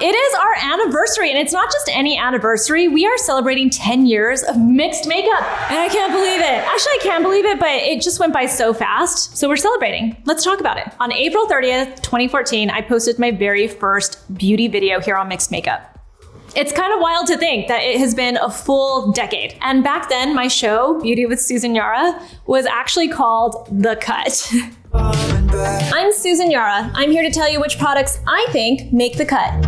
It is our anniversary, and it's not just any anniversary. We are celebrating 10 years of mixed makeup, and I can't believe it. Actually, I can't believe it, but it just went by so fast. So we're celebrating. Let's talk about it. On April 30th, 2014, I posted my very first beauty video here on Mixed Makeup. It's kind of wild to think that it has been a full decade. And back then, my show, Beauty with Susan Yara, was actually called The Cut. I'm Susan Yara. I'm here to tell you which products I think make the cut.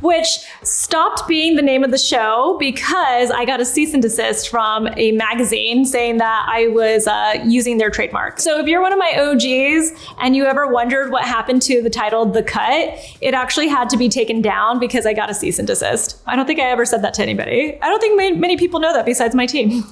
Which stopped being the name of the show because I got a cease and desist from a magazine saying that I was using their trademark. So if you're one of my OGs and you ever wondered what happened to the title The Cut, it actually had to be taken down because I got a cease and desist. I don't think I ever said that to anybody. I don't think many people know that besides my team.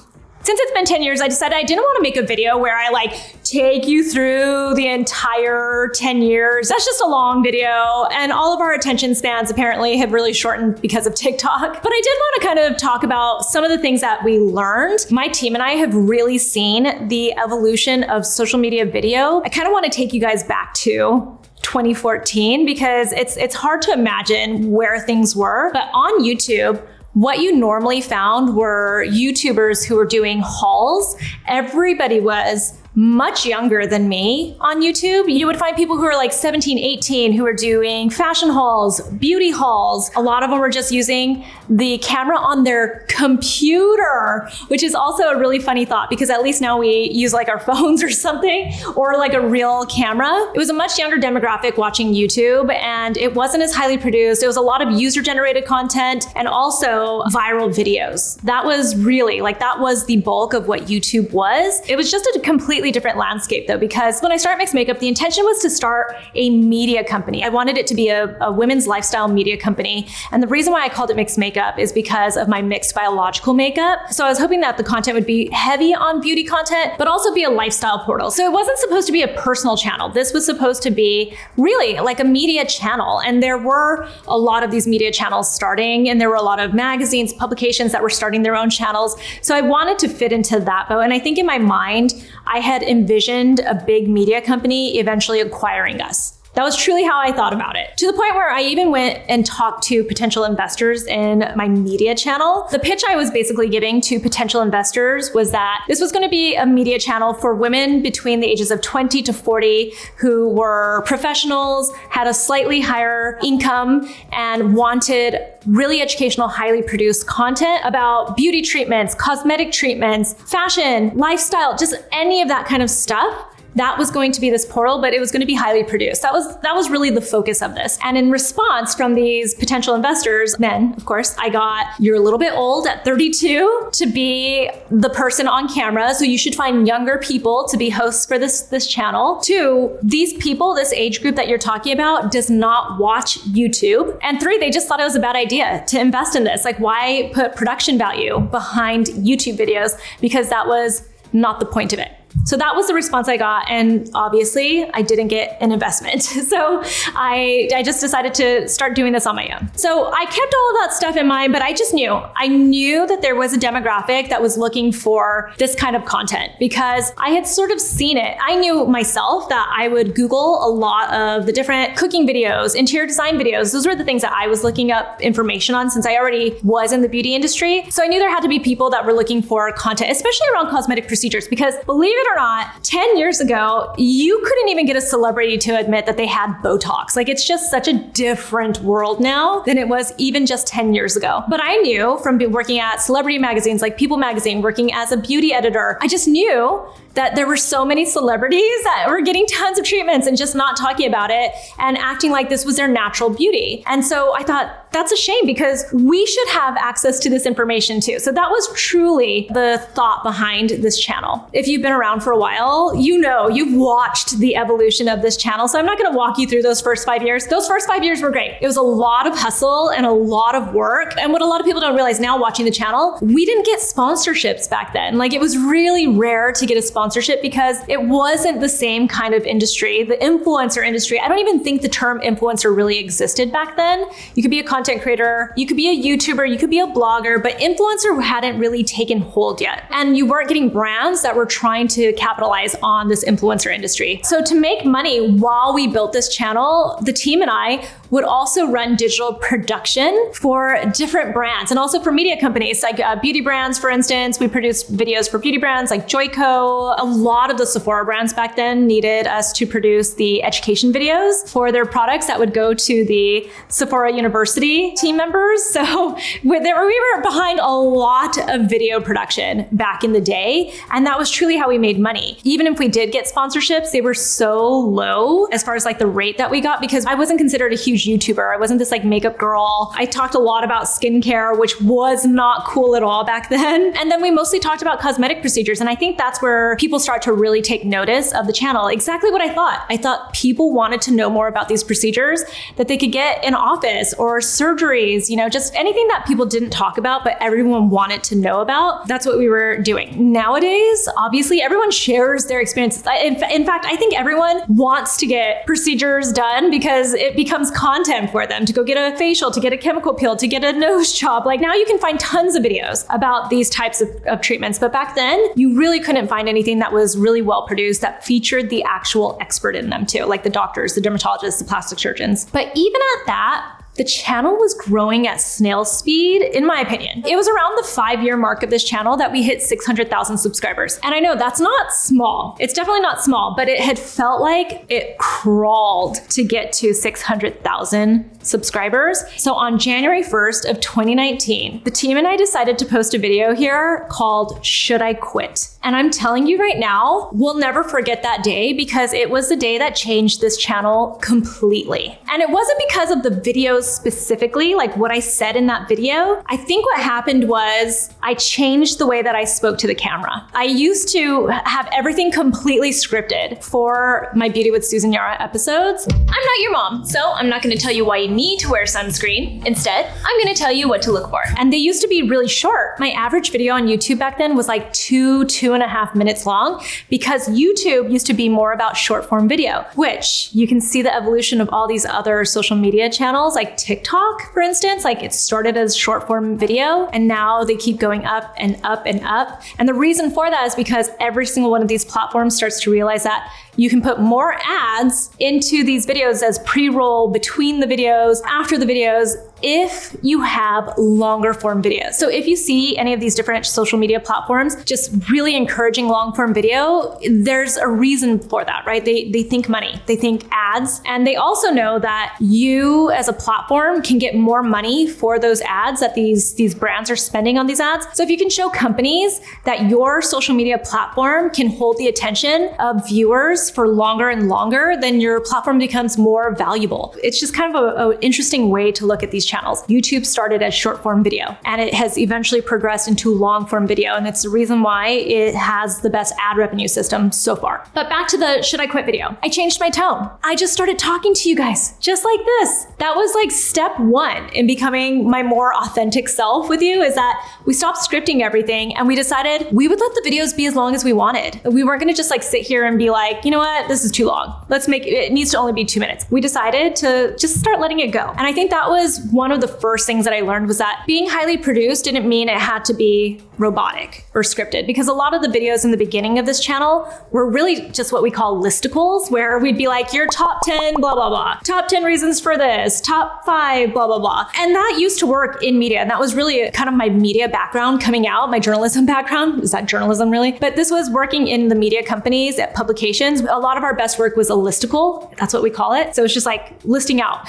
Since it's been 10 years, I decided I didn't want to make a video where I take you through the entire 10 years. That's just a long video, and all of our attention spans apparently have really shortened because of TikTok. But I did want to kind of talk about some of the things that we learned. My team and I have really seen the evolution of social media video. I kind of want to take you guys back to 2014 because it's hard to imagine where things were. But on YouTube, what you normally found were YouTubers who were doing hauls. Everybody was much younger than me on YouTube. You would find people who were 17, 18 who were doing fashion hauls, beauty hauls. A lot of them were just using the camera on their computer, which is also a really funny thought because at least now we use our phones or something, or a real camera. It was a much younger demographic watching YouTube, and it wasn't as highly produced. It was a lot of user-generated content and also viral videos. That was really that was the bulk of what YouTube was. It was just a completely different landscape though, because when I started Mixed Makeup, the intention was to start a media company. I wanted it to be a women's lifestyle media company. And the reason why I called it Mixed Makeup is because of my mixed biological makeup. So I was hoping that the content would be heavy on beauty content, but also be a lifestyle portal. So it wasn't supposed to be a personal channel. This was supposed to be really a media channel. And there were a lot of these media channels starting, and there were a lot of magazines, publications that were starting their own channels. So I wanted to fit into that boat. And I think in my mind, I had envisioned a big media company eventually acquiring us. That was truly how I thought about it. To the point where I even went and talked to potential investors in my media channel. The pitch I was basically giving to potential investors was that this was going to be a media channel for women between the ages of 20 to 40 who were professionals, had a slightly higher income, and wanted really educational, highly produced content about beauty treatments, cosmetic treatments, fashion, lifestyle, just any of that kind of stuff. That was going to be this portal, but it was going to be highly produced. That was really the focus of this. And in response from these potential investors, men, of course, I got, you're a little bit old at 32 to be the person on camera. So you should find younger people to be hosts for this channel. 2, these people, this age group that you're talking about does not watch YouTube. And 3, they just thought it was a bad idea to invest in this. Why put production value behind YouTube videos? Because that was not the point of it. So that was the response I got. And obviously I didn't get an investment. So I just decided to start doing this on my own. So I kept all of that stuff in mind, but I knew that there was a demographic that was looking for this kind of content because I had sort of seen it. I knew myself that I would Google a lot of the different cooking videos, interior design videos. Those were the things that I was looking up information on since I already was in the beauty industry. So I knew there had to be people that were looking for content, especially around cosmetic procedures, because believe it or not, 10 years ago, you couldn't even get a celebrity to admit that they had Botox. It's just such a different world now than it was even just 10 years ago. But I knew from working at celebrity magazines like People Magazine, working as a beauty editor, I just knew that there were so many celebrities that were getting tons of treatments and just not talking about it and acting like this was their natural beauty. And so I thought, that's a shame because we should have access to this information too. So that was truly the thought behind this channel. If you've been around for a while, you've watched the evolution of this channel. So I'm not going to walk you through those first 5 years. Those first 5 years were great. It was a lot of hustle and a lot of work. And what a lot of people don't realize now watching the channel, we didn't get sponsorships back then. It was really rare to get a sponsorship because it wasn't the same kind of industry. The influencer industry, I don't even think the term influencer really existed back then. You could be a content creator, you could be a YouTuber, you could be a blogger, but influencer hadn't really taken hold yet. And you weren't getting brands that were trying to capitalize on this influencer industry. So to make money while we built this channel, the team and I would also run digital production for different brands and also for media companies like beauty brands, for instance. We produced videos for beauty brands like Joico. A lot of the Sephora brands back then needed us to produce the education videos for their products that would go to the Sephora University team members. So we were behind a lot of video production back in the day. And that was truly how we made money. Even if we did get sponsorships, they were so low as far as like the rate that we got, because I wasn't considered a huge YouTuber. I wasn't this like makeup girl. I talked a lot about skincare, which was not cool at all back then. And then we mostly talked about cosmetic procedures. And I think that's where people start to really take notice of the channel. Exactly what I thought. I thought people wanted to know more about these procedures that they could get in office or surgeries, you know, just anything that people didn't talk about, but everyone wanted to know about. That's what we were doing. Nowadays, obviously, everyone shares their experiences. In fact, I think everyone wants to get procedures done because it becomes content for them to go get a facial, to get a chemical peel, to get a nose job. Like now you can find tons of videos about these types of treatments. But back then, you really couldn't find anything that was really well produced that featured the actual expert in them too, like the doctors, the dermatologists, the plastic surgeons. But even at that, the channel was growing at snail speed, in my opinion. It was around the 5-year mark of this channel that we hit 600,000 subscribers. And I know that's not small. It's definitely not small, but it had felt like it crawled to get to 600,000 subscribers. So on January 1st of 2019, the team and I decided to post a video here called Should I Quit? And I'm telling you right now, we'll never forget that day because it was the day that changed this channel completely. And it wasn't because of the videos specifically, like what I said in that video. I think what happened was I changed the way that I spoke to the camera. I used to have everything completely scripted for my Beauty with Susan Yara episodes. I'm not your mom, so I'm not gonna tell you why you need to wear sunscreen. Instead, I'm gonna tell you what to look for. And they used to be really short. My average video on YouTube back then was like 2.5 minutes long because YouTube used to be more about short form video, which you can see the evolution of all these other social media channels like TikTok, for instance. Like it started as short form video and now they keep going up and up and up. And the reason for that is because every single one of these platforms starts to realize that you can put more ads into these videos as pre-roll between the videos, after the videos, if you have longer form videos. So if you see any of these different social media platforms just really encouraging long form video, there's a reason for that, right? They think money, they think ads, and they also know that you as a platform can get more money for those ads that these brands are spending on these ads. So if you can show companies that your social media platform can hold the attention of viewers for longer and longer, then your platform becomes more valuable. It's just kind of an interesting way to look at these channels. YouTube started as short form video and it has eventually progressed into long form video. And it's the reason why it has the best ad revenue system so far. But back to the Should I Quit video. I changed my tone. I just started talking to you guys just like this. That was like step one in becoming my more authentic self with you, is that we stopped scripting everything and we decided we would let the videos be as long as we wanted. We weren't gonna just like sit here and be like, you know what, this is too long. Let's make it needs to only be 2 minutes. We decided to just start letting it go. And I think that was one of the first things that I learned, was that being highly produced didn't mean it had to be robotic or scripted, because a lot of the videos in the beginning of this channel were really just what we call listicles, where we'd be like, your top 10, blah, blah, blah, top 10 reasons for this, top 5, blah, blah, blah. And that used to work in media. And that was really kind of my media background coming out, my journalism background. Is that journalism really? But this was working in the media companies at publications. A lot of our best work was a listicle. That's what we call it. So it's just like listing out,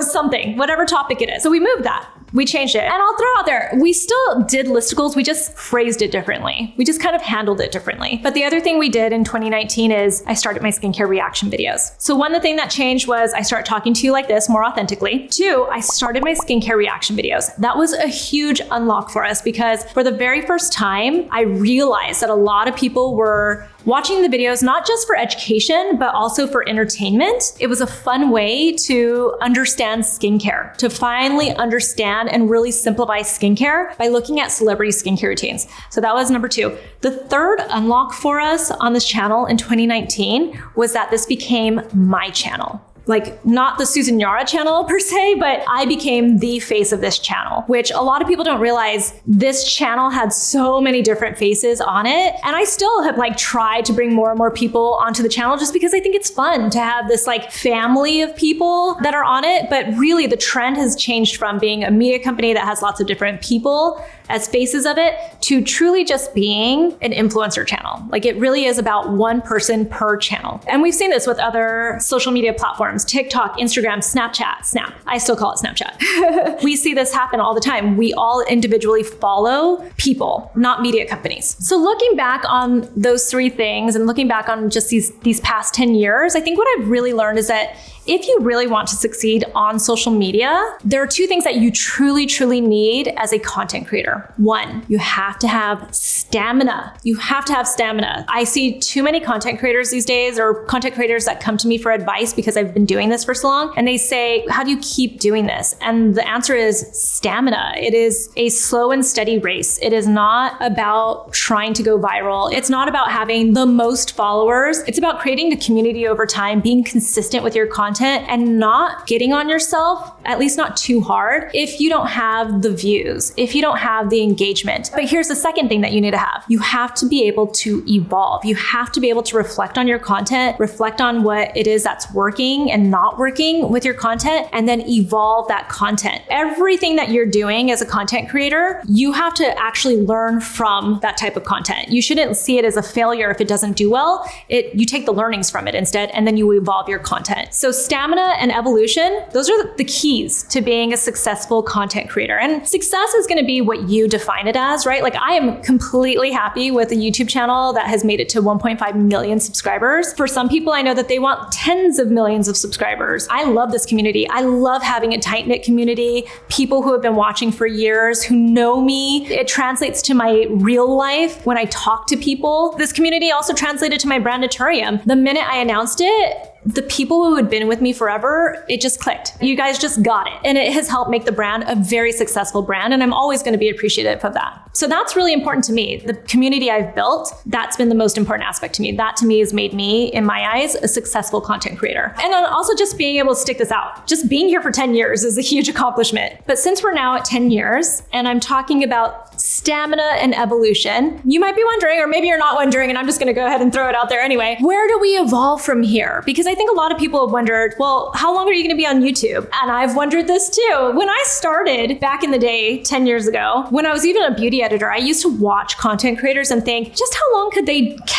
something, whatever topic it is. So we moved that. We changed it. And I'll throw out there, we still did listicles. We just phrased it differently. We just kind of handled it differently. But the other thing we did in 2019 is I started my skincare reaction videos. So one thing that changed was I started talking to you like this more authentically. 2, I started my skincare reaction videos. That was a huge unlock for us because for the very first time, I realized that a lot of people were watching the videos, not just for education, but also for entertainment. It was a fun way to understand skincare, to finally understand and really simplify skincare by looking at celebrity skincare routines. So that was number 2. The third unlock for us on this channel in 2019 was that this became my channel. like not the Susan Yara channel per se, but I became the face of this channel, which a lot of people don't realize this channel had so many different faces on it. And I still have like tried to bring more and more people onto the channel just because I think it's fun to have this like family of people that are on it. But really the trend has changed from being a media company that has lots of different people as faces of it to truly just being an influencer channel. Like it really is about one person per channel. And we've seen this with other social media platforms, TikTok, Instagram, Snapchat, Snap. I still call it Snapchat. We see this happen all the time. We all individually follow people, not media companies. So looking back on those three things and looking back on just these past 10 years, I think what I've really learned is that if you really want to succeed on social media, there are two things that you truly, truly need as a content creator. One, you have to have stamina. You have to have stamina. I see too many content creators these days, or content creators that come to me for advice because I've been doing this for so long. And they say, how do you keep doing this? And the answer is stamina. It is a slow and steady race. It is not about trying to go viral. It's not about having the most followers. It's about creating a community over time, being consistent with your content, and not getting on yourself, at least not too hard, if you don't have the views, if you don't have the engagement. But here's the second thing that you need to have. You have to be able to evolve. You have to be able to reflect on your content, reflect on what it is that's working and not working with your content, and then evolve that content. Everything that you're doing as a content creator, you have to actually learn from that type of content. You shouldn't see it as a failure if it doesn't do well. You take the learnings from it instead, and then you evolve your content. So stamina and evolution, those are the keys to being a successful content creator. And success is going to be what you define it as, right? Like I am completely happy with a YouTube channel that has made it to 1.5 million subscribers. For some people, I know that they want tens of millions of subscribers. I love this community. I love having a tight-knit community, people who have been watching for years, who know me. It translates to my real life when I talk to people. This community also translated to my brand Naturium. The minute I announced it, the people who had been with me forever, it just clicked. You guys just got it. And it has helped make the brand a very successful brand. And I'm always going to be appreciative of that. So that's really important to me. The community I've built, that's been the most important aspect to me. That to me has made me, in my eyes, a successful content creator. And then also just being able to stick this out. Just being here for 10 years is a huge accomplishment. But since we're now at 10 years and I'm talking about stamina and evolution, you might be wondering, or maybe you're not wondering, and I'm just going to go ahead and throw it out there anyway, where do we evolve from here? Because I think a lot of people have wondered, well, how long are you going to be on YouTube? And I've wondered this too. When I started back in the day, 10 years ago, when I was even a beauty editor, I used to watch content creators and think, just how long can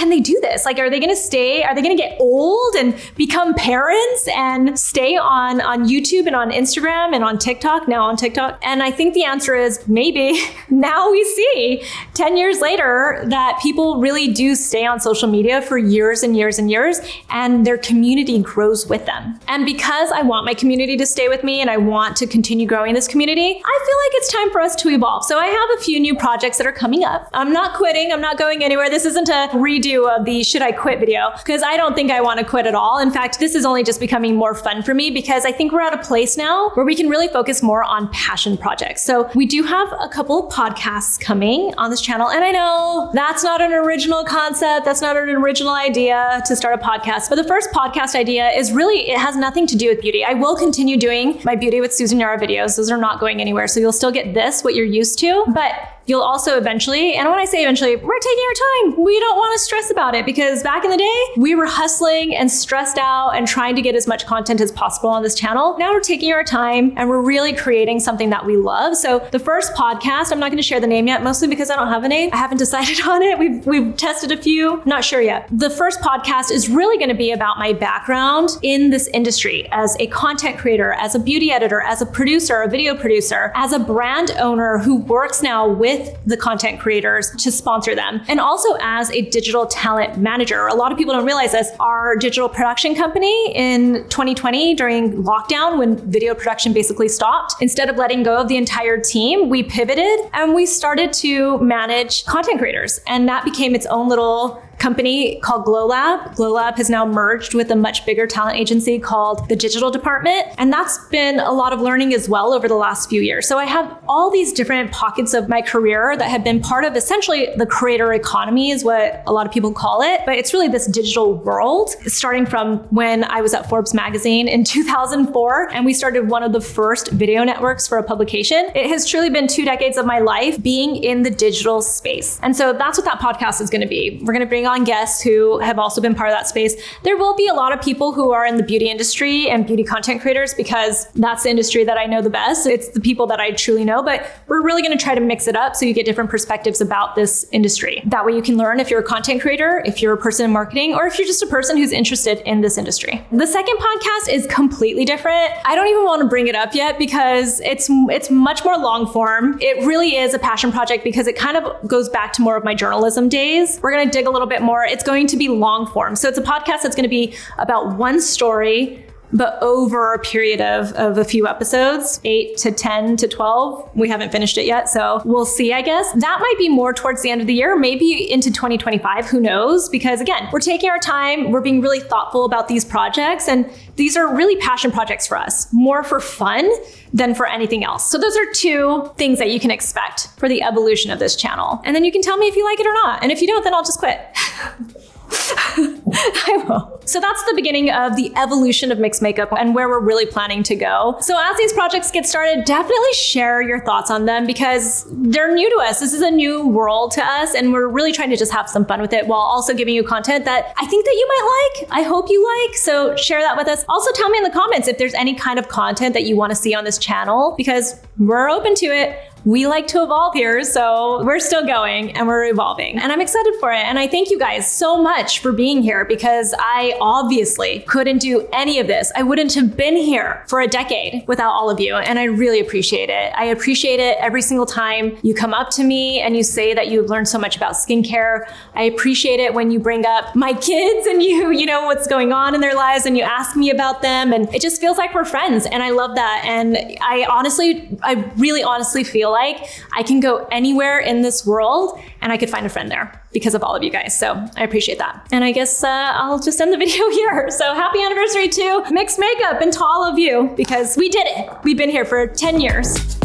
they do this? Like, are they going to get old and become parents and stay on YouTube and on Instagram and on TikTok, now on TikTok? And I think the answer is maybe. Now we see 10 years later that people really do stay on social media for years and years and years, and their community grows with them. And because I want my community to stay with me and I want to continue growing this community, I feel like it's time for us to evolve. So I have a few new projects that are coming up. I'm not quitting. I'm not going anywhere. This isn't a redo of the should I quit video, because I don't think I want to quit at all. In fact, this is only just becoming more fun for me because I think we're at a place now where we can really focus more on passion projects. So we do have a couple of podcasts coming on this channel. And I know that's not an original concept. That's not an original idea to start a podcast. But the first podcast idea is really, it has nothing to do with beauty. I will continue doing my Beauty with Susan Yara videos. Those are not going anywhere. So you'll still get this, what you're used to, but you'll also eventually, and when I say eventually, we're taking our time. We don't want to stress about it because back in the day, we were hustling and stressed out and trying to get as much content as possible on this channel. Now we're taking our time and we're really creating something that we love. So the first podcast, I'm not going to share the name yet, mostly because I don't have a name. I haven't decided on it. We've tested a few, not sure yet. The first podcast is really going to be about my background in this industry as a content creator, as a beauty editor, as a producer, a video producer, as a brand owner who works now with the content creators to sponsor them. And also as a digital talent manager. A lot of people don't realize this. Our digital production company in 2020 during lockdown, when video production basically stopped, instead of letting go of the entire team, we pivoted and we started to manage content creators. And that became its own little company called Glow Lab. Glow Lab has now merged with a much bigger talent agency called the Digital Department. And that's been a lot of learning as well over the last few years. So I have all these different pockets of my career that have been part of essentially the creator economy is what a lot of people call it. But it's really this digital world, starting from when I was at Forbes magazine in 2004, and we started one of the first video networks for a publication. It has truly been 2 decades of my life being in the digital space. And so that's what that podcast is going to be. We're going to bring on guests who have also been part of that space. There will be a lot of people who are in the beauty industry and beauty content creators because that's the industry that I know the best. It's the people that I truly know, but we're really going to try to mix it up so you get different perspectives about this industry. That way you can learn if you're a content creator, if you're a person in marketing, or if you're just a person who's interested in this industry. The second podcast is completely different. I don't even want to bring it up yet because it's much more long form. It really is a passion project because it kind of goes back to more of my journalism days. We're going to dig a little bit more. It's going to be long form. So it's a podcast that's going to be about one story, but over a period of a few episodes, 8 to 10 to 12. We haven't finished it yet, so we'll see, I guess. That might be more towards the end of the year, maybe into 2025, who knows? Because again, we're taking our time, we're being really thoughtful about these projects, and these are really passion projects for us, more for fun than for anything else. So those are 2 things that you can expect for the evolution of this channel. And then you can tell me if you like it or not. And if you don't, then I'll just quit. I will. So that's the beginning of the evolution of mixed makeup and where we're really planning to go. So as these projects get started, definitely share your thoughts on them because they're new to us. This is a new world to us, and we're really trying to just have some fun with it while also giving you content that I think that you might like. I hope you like. So share that with us. Also tell me in the comments if there's any kind of content that you want to see on this channel because we're open to it. We like to evolve here, so we're still going and we're evolving. And I'm excited for it. And I thank you guys so much for being here because I obviously couldn't do any of this. I wouldn't have been here for a decade without all of you. And I really appreciate it. I appreciate it every single time you come up to me and you say that you've learned so much about skincare. I appreciate it when you bring up my kids and you know what's going on in their lives and you ask me about them. And it just feels like we're friends. And I love that. And I really honestly feel like I can go anywhere in this world and I could find a friend there because of all of you guys. So I appreciate that. And I guess I'll just end the video here. So happy anniversary to Mixed Makeup and to all of you because we did it. We've been here for 10 years.